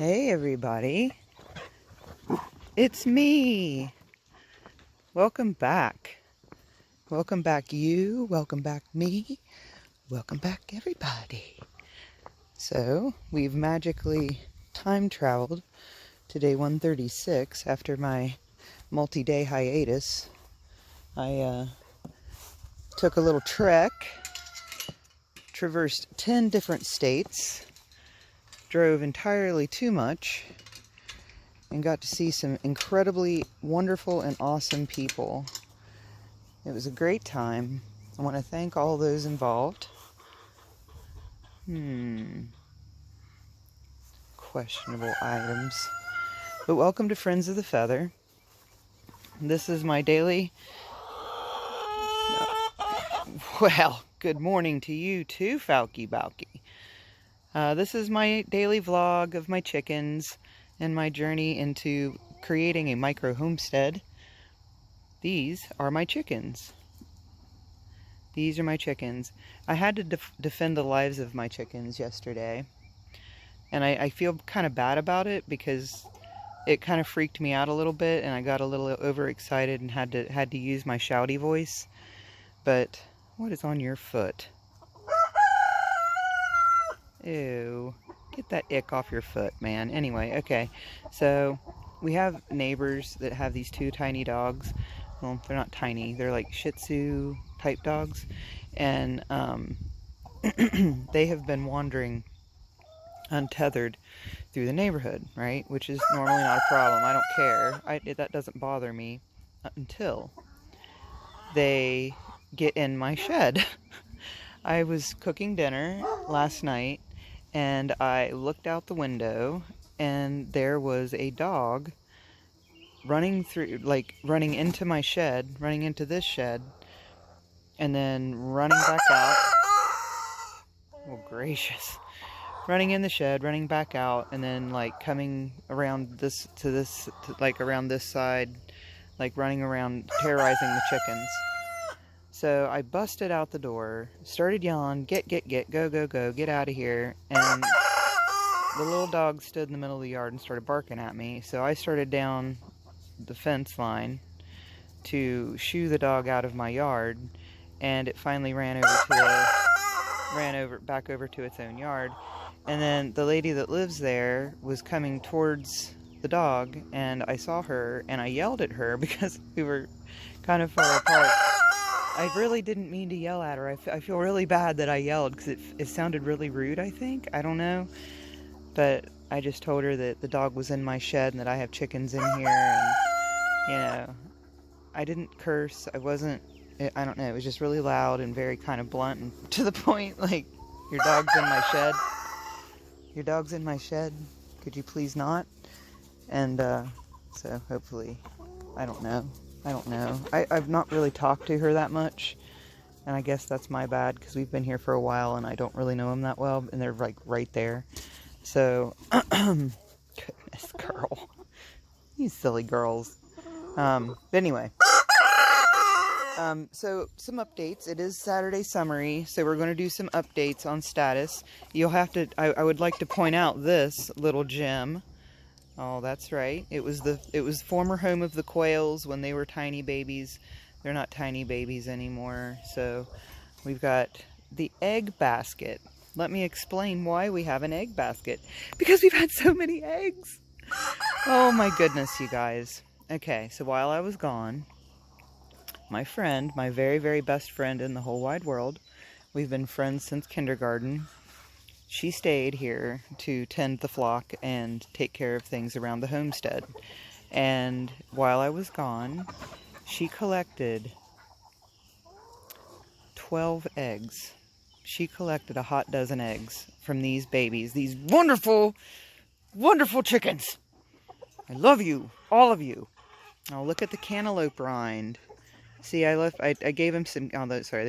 Hey everybody, it's me. Welcome back. Welcome back you, welcome back me, welcome back everybody. So, we've magically time traveled to day 136 after my multi-day hiatus. I took a little trek, traversed 10 different states, drove entirely too much, and got to see some incredibly wonderful and awesome people. It was a great time. I want to thank all those involved. Questionable items. But welcome to Friends of the Feather. This is my daily... Well, good morning to you too, Falky Balky. This is my daily vlog of my chickens and my journey into creating a micro-homestead. These are my chickens. These are my chickens. I had to defend the lives of my chickens yesterday. And I feel kind of bad about it because it kind of freaked me out a little bit and I got a little overexcited and had to use my shouty voice. But what is on your foot? Ew. Get that ick off your foot, man. Anyway, okay. So, we have neighbors that have these two tiny dogs. Well, they're not tiny. They're like Shih Tzu type dogs. And they have been wandering untethered through the neighborhood, right? Which is normally not a problem. I don't care. That doesn't bother me until they get in my shed. I was cooking dinner last night and I looked out the window and there was a dog running through, like running into my shed, running into this shed, and then running back out. Oh gracious. Running in the shed, running back out, and then like coming around around this side, like running around, terrorizing the chickens. So I busted out the door, started yelling, get, go, get out of here. And the little dog stood in the middle of the yard and started barking at me. So I started down the fence line to shoo the dog out of my yard. And it finally ran back over to its own yard. And then the lady that lives there was coming towards the dog. And I saw her and I yelled at her because we were kind of far apart. I really didn't mean to yell at her. I feel really bad that I yelled because it sounded really rude, I think. I don't know. But I just told her that the dog was in my shed and that I have chickens in here. And, you know, I didn't curse. I don't know. It was just really loud and very kind of blunt and to the point. Like, your dog's in my shed. Your dog's in my shed. Could you please not? And so hopefully, I don't know. I've not really talked to her that much, and I guess that's my bad because we've been here for a while and I don't really know them that well, and they're like right there. So, goodness, girl, these silly girls. But anyway, so some updates. It is Saturday summary, so we're going to do some updates on status. You'll have to. I would like to point out this little gem. Oh, that's right. It was former home of the quails when they were tiny babies. They're not tiny babies anymore. So we've got the egg basket. Let me explain why we have an egg basket. Because we've had so many eggs. Oh my goodness, you guys. Okay, so while I was gone, my friend, my very, very best friend in the whole wide world, we've been friends since kindergarten. She stayed here to tend the flock and take care of things around the homestead. And while I was gone, she collected 12 eggs. She collected a hot dozen eggs from these babies, these wonderful, wonderful chickens. I love you, all of you. Oh, look at the cantaloupe rind. See, I gave him some, sorry,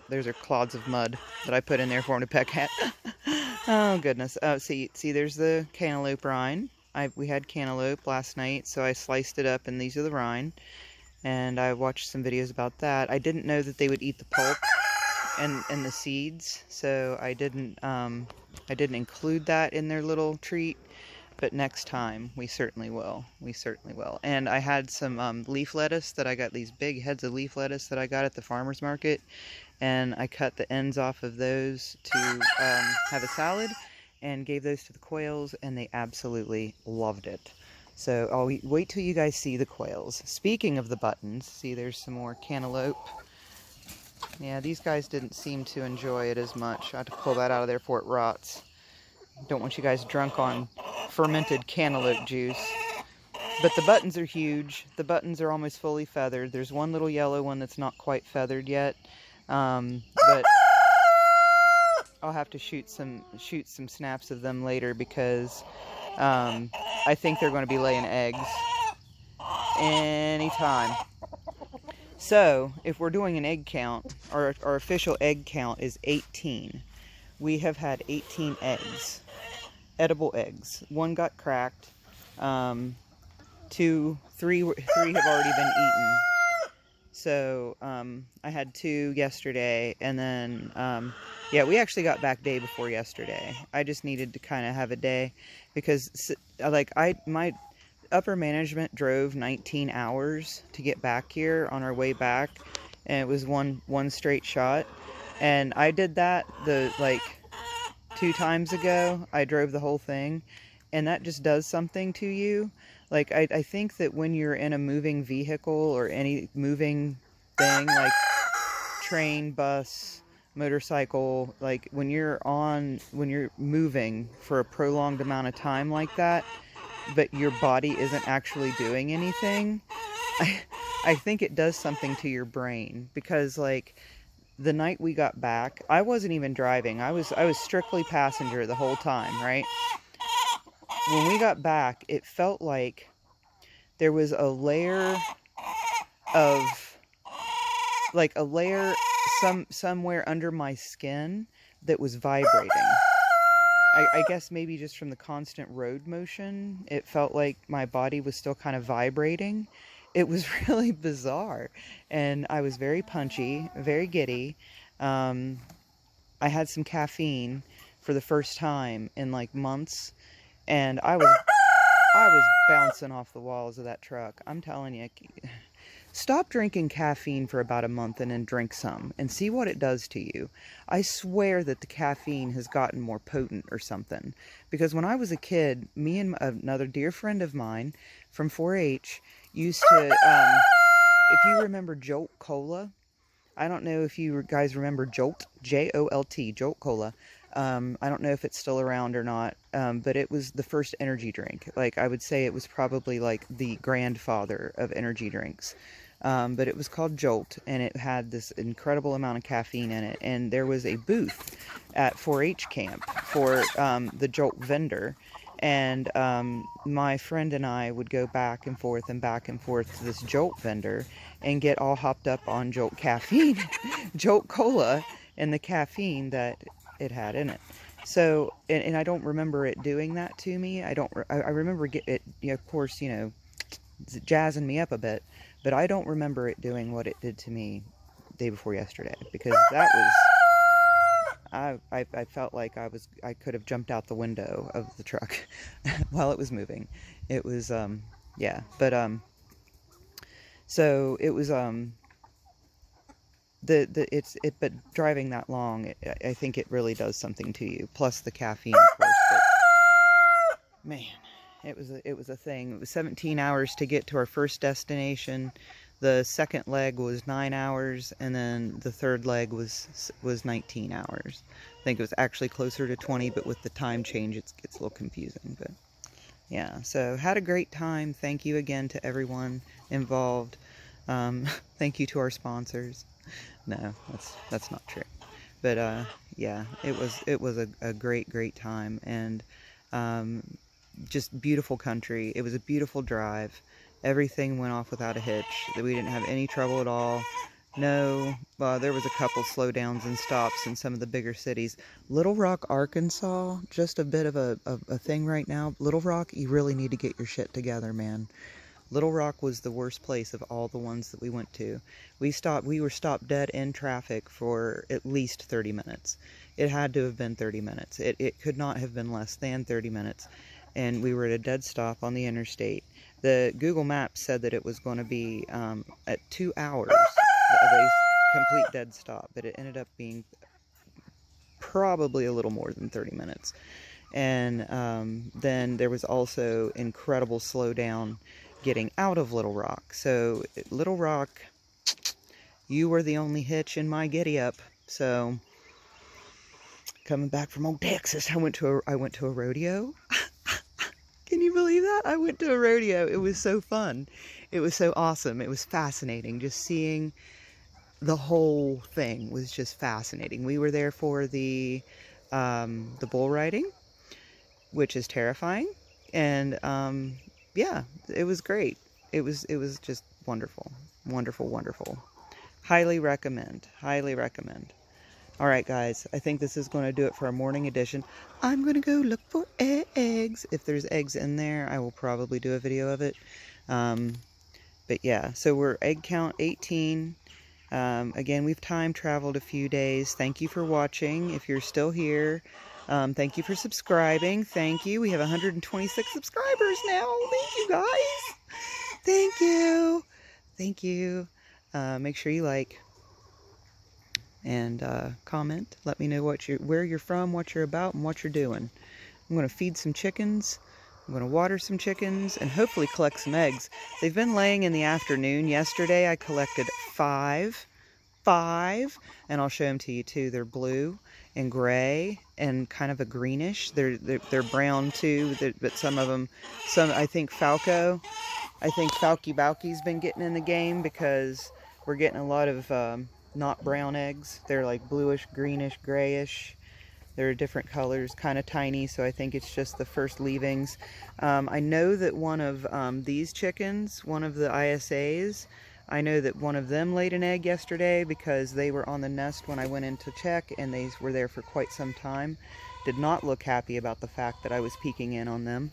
those are clods of mud that I put in there for him to peck at. Oh, goodness. Oh, see, there's the cantaloupe rind. We had cantaloupe last night, so I sliced it up, and these are the rind. And I watched some videos about that. I didn't know that they would eat the pulp and the seeds, so I didn't include that in their little treat. but next time we certainly will. We certainly will. And I had some leaf lettuce that I got, these big heads of leaf lettuce that I got at the farmer's market, and I cut the ends off of those to have a salad, and gave those to the quails, and they absolutely loved it. So I'll wait till you guys see the quails. Speaking of the buttons, see, there's some more cantaloupe. Yeah, these guys didn't seem to enjoy it as much. I have to pull that out of there before it rots. Don't want you guys drunk on fermented cantaloupe juice. But the buttons are huge. The buttons are almost fully feathered. There's one little yellow one that's not quite feathered yet. But I'll have to shoot some snaps of them later, because I think they're going to be laying eggs anytime. So if we're doing an egg count, our official egg count is 18. We have had 18 eggs, edible eggs. One got cracked. Three have already been eaten. So I had 2 yesterday, and then yeah, we actually got back day before yesterday. I just needed to kind of have a day, because like my upper management drove 19 hours to get back here on our way back, and it was one straight shot. And I did that like 2 times ago. I drove the whole thing, and that just does something to you. Like, I think that when you're in a moving vehicle or any moving thing, like train, bus, motorcycle, like when you're moving for a prolonged amount of time like that, but your body isn't actually doing anything, I think it does something to your brain. Because like the night we got back, I wasn't even driving. I was strictly passenger the whole time, right? When we got back, it felt like there was a layer of, like a layer somewhere under my skin that was vibrating. I guess maybe just from the constant road motion, it felt like my body was still kind of vibrating. It was really bizarre, and I was very punchy, very giddy. I had some caffeine for the first time in like months, and I was bouncing off the walls of that truck. I'm telling you, stop drinking caffeine for about a month and then drink some and see what it does to you. I swear that the caffeine has gotten more potent or something. Because when I was a kid, me and another dear friend of mine from 4-H used to, if you remember Jolt Cola, I don't know if you guys remember Jolt, J-O-L-T, Jolt Cola. I don't know if it's still around or not, but it was the first energy drink. Like, I would say it was probably like the grandfather of energy drinks. But it was called Jolt, and it had this incredible amount of caffeine in it. And there was a booth at 4-H camp for the Jolt vendor. And my friend and I would go back and forth to this Jolt vendor and get all hopped up on Jolt caffeine, Jolt Cola, and the caffeine that it had in it. So, and I don't remember it doing that to me. I remember it, of course, jazzing me up a bit, but I don't remember it doing what it did to me day before yesterday, because that was, I felt like I could have jumped out the window of the truck while it was moving. It was, yeah, but, so it was, but driving that long, I think it really does something to you. Plus the caffeine, of course. But man, it was a thing. It was 17 hours to get to our first destination. The second leg was 9 hours, and then the third leg was 19 hours. I think it was actually closer to 20, but with the time change, it gets a little confusing. But yeah, so had a great time. Thank you again to everyone involved. Thank you to our sponsors. No, that's not true. But yeah, it was a great time, and just beautiful country. It was a beautiful drive. Everything went off without a hitch. We didn't have any trouble at all. No, there was a couple slowdowns and stops in some of the bigger cities. Little Rock, Arkansas, just a bit of a thing right now. Little Rock, you really need to get your shit together, man. Little Rock was the worst place of all the ones that we went to. We were stopped dead in traffic for at least 30 minutes. It had to have been 30 minutes. It could not have been less than 30 minutes. and we were at a dead stop on the interstate. The Google Maps said that it was going to be at 2 hours of a complete dead stop, but it ended up being probably a little more than 30 minutes. And then there was also incredible slowdown getting out of Little Rock. So Little Rock, you were the only hitch in my giddy up. So coming back from old Texas, I went to a rodeo. Can you believe that? I went to a rodeo. It was so fun. It was so awesome. It was fascinating. Just seeing the whole thing was just fascinating. We were there for the bull riding, which is terrifying. And yeah, it was great. It was just wonderful. Wonderful, wonderful. Highly recommend. Highly recommend. Alright guys, I think this is going to do it for our morning edition. I'm going to go look for eggs. If there's eggs in there, I will probably do a video of it. But yeah, so we're egg count 18. Again, we've time traveled a few days. Thank you for watching. If you're still here, thank you for subscribing. Thank you. We have 126 subscribers now. Thank you guys. Thank you. Thank you. Make sure you like and comment. Let me know where you're from, what you're about, and what you're doing. I'm going to feed some chickens. I'm going to water some chickens and hopefully collect some eggs. They've been laying in the afternoon. Yesterday I collected five, and I'll show them to you too. They're blue and gray and kind of a greenish. They're brown too, but some of them, I think Falky Bowky's been getting in the game because we're getting a lot of not brown eggs. They're like bluish, greenish, grayish. They're different colors, kind of tiny, so I think it's just the first leavings. I know that one of these chickens, one of the ISAs, I know that one of them laid an egg yesterday because they were on the nest when I went in to check, and they were there for quite some time. Did not look happy about the fact that I was peeking in on them.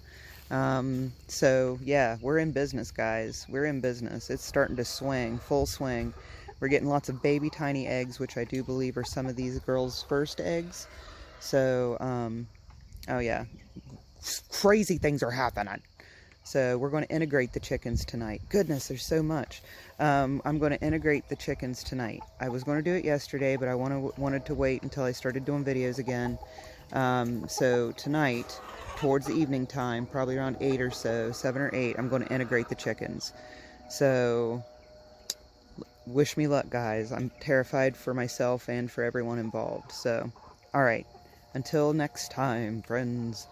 So yeah, we're in business, guys. We're in business. It's starting to swing, full swing. We're getting lots of baby tiny eggs, which I do believe are some of these girls' first eggs. So, oh yeah, crazy things are happening. So we're going to integrate the chickens tonight. Goodness, there's so much. I'm going to integrate the chickens tonight. I was going to do it yesterday, but I wanted to wait until I started doing videos again. So tonight, towards the evening time, probably around 8 or so, 7 or 8, I'm going to integrate the chickens. So wish me luck, guys. I'm terrified for myself and for everyone involved. So, alright. Until next time, friends,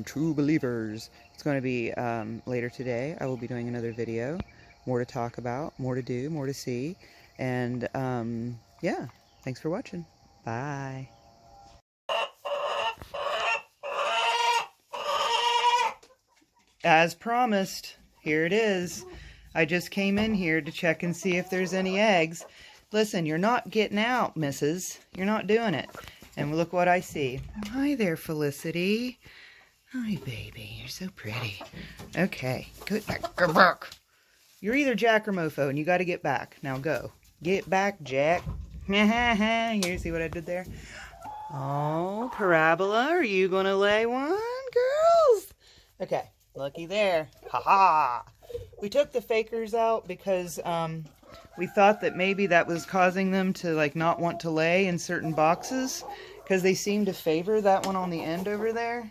true believers. It's going to be later today. I will be doing another video. More to talk about, more to do, more to see. And, yeah. Thanks for watching. Bye. As promised, here it is. I just came in here to check and see if there's any eggs. Listen, you're not getting out, missus. You're not doing it. And look what I see. Hi there, Felicity. Hi, baby. You're so pretty. Okay, good. Go back. You're either Jack or Mofo, and you got to get back. Now go. Get back, Jack. Here, see what I did there? Oh, Parabola, are you going to lay one, girls? Okay, looky there. Ha-ha. We took the fakers out because we thought that maybe that was causing them to like not want to lay in certain boxes because they seem to favor that one on the end over there.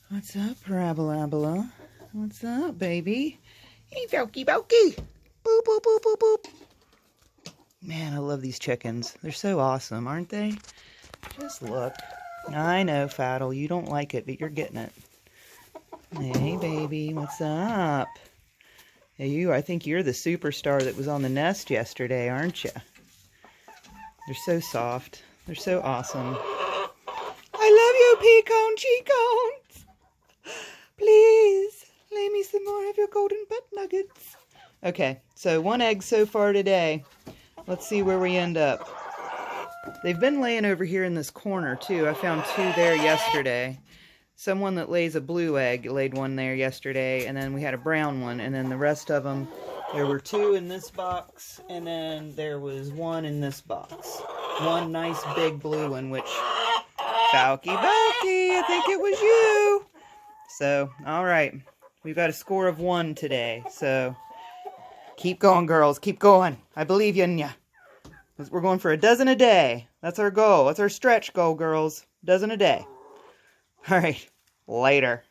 What's up, Parabola? What's up, baby? Hey, Falky Bowky. Boop, boop, boop, boop, boop. Man, I love these chickens. They're so awesome, aren't they? Just look. I know, Faddle, you don't like it, but you're getting it. Hey, baby, what's up? Hey, I think you're the superstar that was on the nest yesterday, aren't you? They're so soft. They're so awesome. I love you, pecan cheekons. Please, lay me some more of your golden butt nuggets. Okay, so 1 egg so far today. Let's see where we end up. They've been laying over here in this corner, too. I found 2 there yesterday. Someone that lays a blue egg laid one there yesterday, and then we had a brown one, and then the rest of them, there were 2 in this box, and then there was 1 in this box. One nice big blue one, which Falky Balky, I think it was you. So, alright. We've got a score of 1 today. So, keep going, girls. Keep going. I believe in ya. We're going for a dozen a day. That's our goal. That's our stretch goal, girls. Dozen a day. Alright. Later.